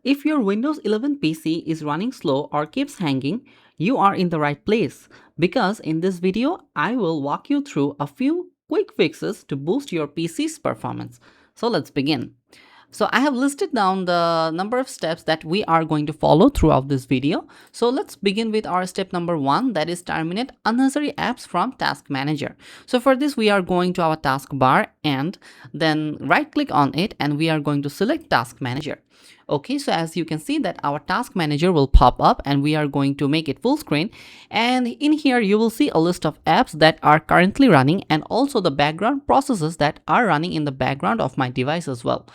If your Windows 11 PC is running slow or keeps hanging, you are in the right place because in this video, I will walk you through a few quick fixes to boost your PC's performance. So let's begin. So I have listed down the number of steps that we are going to follow throughout this video. So let's begin with our step number 1, that is terminate unnecessary apps from Task Manager. So for this, we are going to our taskbar and then right click on it and we are going to select Task Manager. Okay, so as you can see that our Task Manager will pop up and we are going to make it full screen, and in here you will see a list of apps that are currently running and also the background processes that are running in the background of my device as well.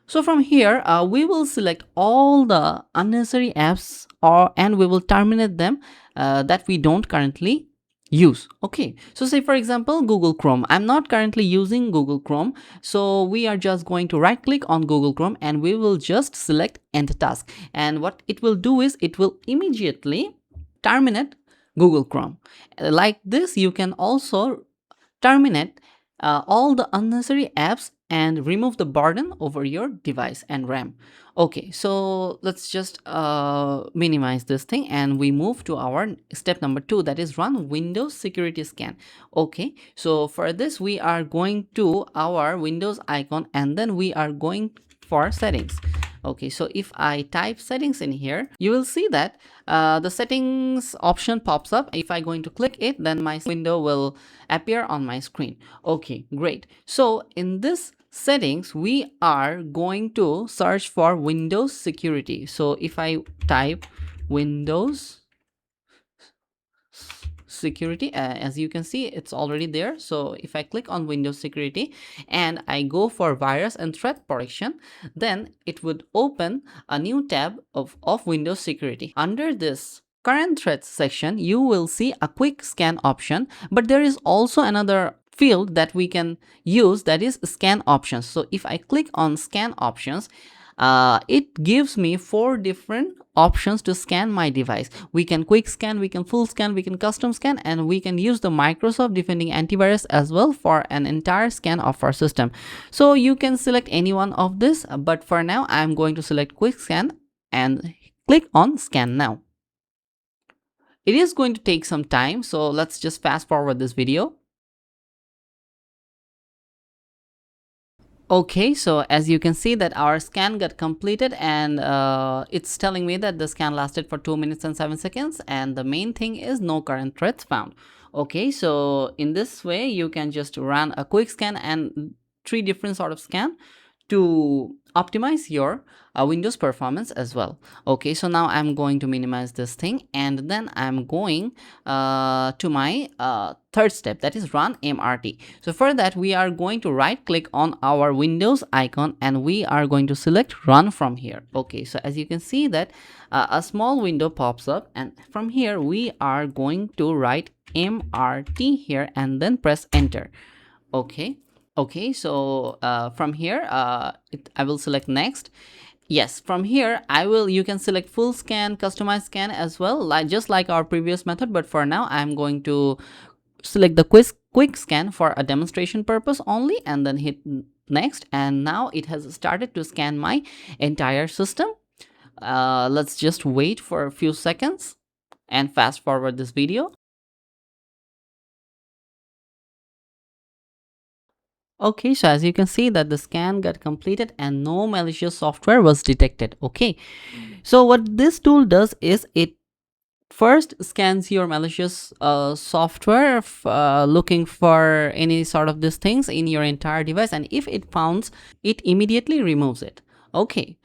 So from here, we will select all the unnecessary apps and we will terminate them that we don't currently use. Okay, so say for example Google Chrome. I'm not currently using Google Chrome, so we are just going to right click on Google Chrome and we will just select end task, and what it will do is it will immediately terminate Google Chrome. Like this, you can also terminate all the unnecessary apps and remove the burden over your device and RAM. Okay, so let's just minimize this thing and we move to our step number 2, that is run Windows security scan. Okay, so for this we are going to our Windows icon and then we are going for settings. Okay, so if I type settings in here, you will see that the settings option pops up. If I going to click it, then my window will appear on my screen. Okay, great. So in this settings, we are going to search for Windows security. So if I type Windows security, as you can see it's already there. So if I click on Windows security and I go for virus and threat protection, then it would open a new tab of Windows security. Under this current threats section, you will see a quick scan option, but there is also another field that we can use, that is scan options. So if I click on scan options, it gives me 4 different options to scan my device. We can quick scan, we can full scan, we can custom scan, and we can use the Microsoft Defending Antivirus as well for an entire scan of our system. So you can select any one of this, but for now I'm going to select quick scan and click on scan now. It is going to take some time, so let's just fast forward this video. Okay, so as you can see that our scan got completed and it's telling me that the scan lasted for 2 minutes and 7 seconds and the main thing is no current threats found. Okay, so in this way you can just run a quick scan and 3 different sort of scan to optimize your Windows performance as well. Okay, so now I'm going to minimize this thing and then I'm going to my third step, that is run MRT. So for that we are going to right click on our Windows icon and we are going to select run from here. Okay, so as you can see that a small window pops up and from here we are going to write MRT here and then press enter. Okay, so from here I will select next. Yes, from here you can select full scan, customized scan as well, just like our previous method, but for now I'm going to select the quick scan for a demonstration purpose only and then hit next, and now it has started to scan my entire system. Let's just wait for a few seconds and fast forward this video. Okay, so as you can see that the scan got completed and no malicious software was detected. Okay, so what this tool does is it first scans your malicious software looking for any sort of these things in your entire device, and if it finds, it immediately removes it. Okay,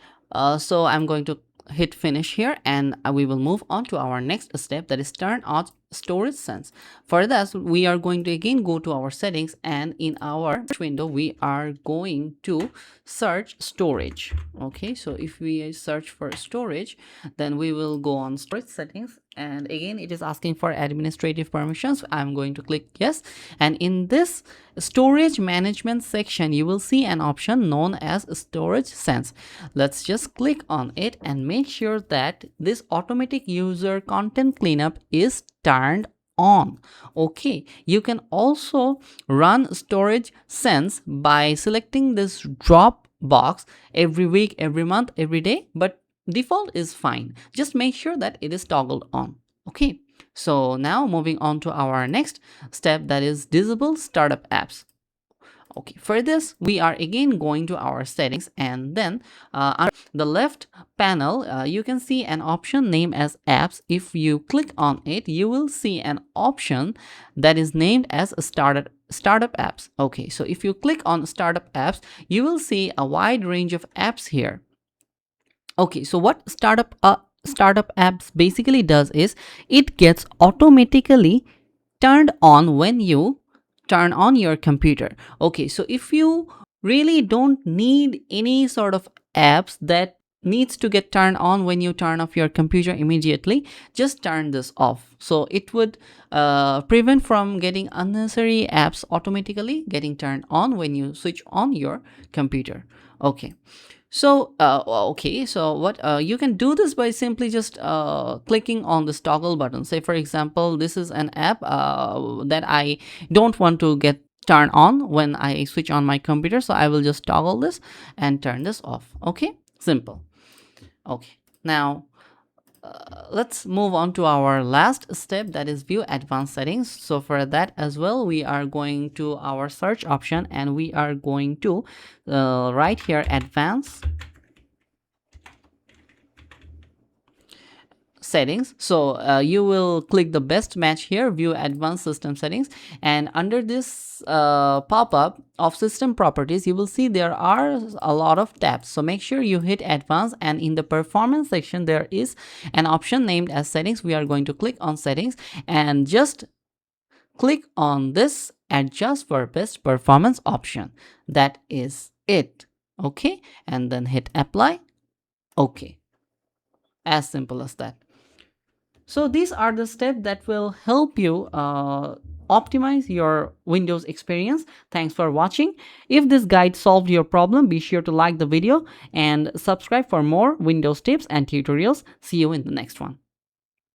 so I'm going to hit finish here and we will move on to our next step, that is turn on storage sense. For this we are going to again go to our settings and in our window we are going to search storage. Okay, so if we search for storage, then we will go on storage settings and again it is asking for administrative permissions. I'm going to click yes, and in this storage management section you will see an option known as storage sense. Let's just click on it and make sure that this automatic user content cleanup is turned on. Okay, you can also run storage sense by selecting this drop box every week, every month, every day, but default is fine. Just make sure that it is toggled on. Okay, so now moving on to our next step, that is disable startup apps. Okay, for this we are again going to our settings, and then under the left panel you can see an option named as apps. If you click on it, you will see an option that is named as startup apps. Okay, so if you click on startup apps, you will see a wide range of apps here. Okay, so what startup apps basically does is it gets automatically turned on when you turn on your computer. Okay, so if you really don't need any sort of apps that needs to get turned on when you turn off your computer immediately, just turn this off. So it would prevent from getting unnecessary apps automatically getting turned on when you switch on your computer. Okay, so what you can do this by simply just clicking on this toggle button. Say for example, this is an app that I don't want to get turned on when I switch on my computer, so I will just toggle this and turn this off. Okay, simple. Okay, now let's move on to our last step, that is view advanced settings. So for that as well, we are going to our search option and we are going to right here advanced settings. So you will click the best match here, view advanced system settings, and under this pop-up of system properties, you will see there are a lot of tabs. So make sure you hit advanced, and in the performance section there is an option named as settings. We are going to click on settings and just click on this adjust for best performance option. That is it. Okay, and then hit apply. Okay, as simple as that. So these are the steps that will help you optimize your Windows experience. Thanks for watching. If this guide solved your problem, be sure to like the video and subscribe for more Windows tips and tutorials. See you in the next one.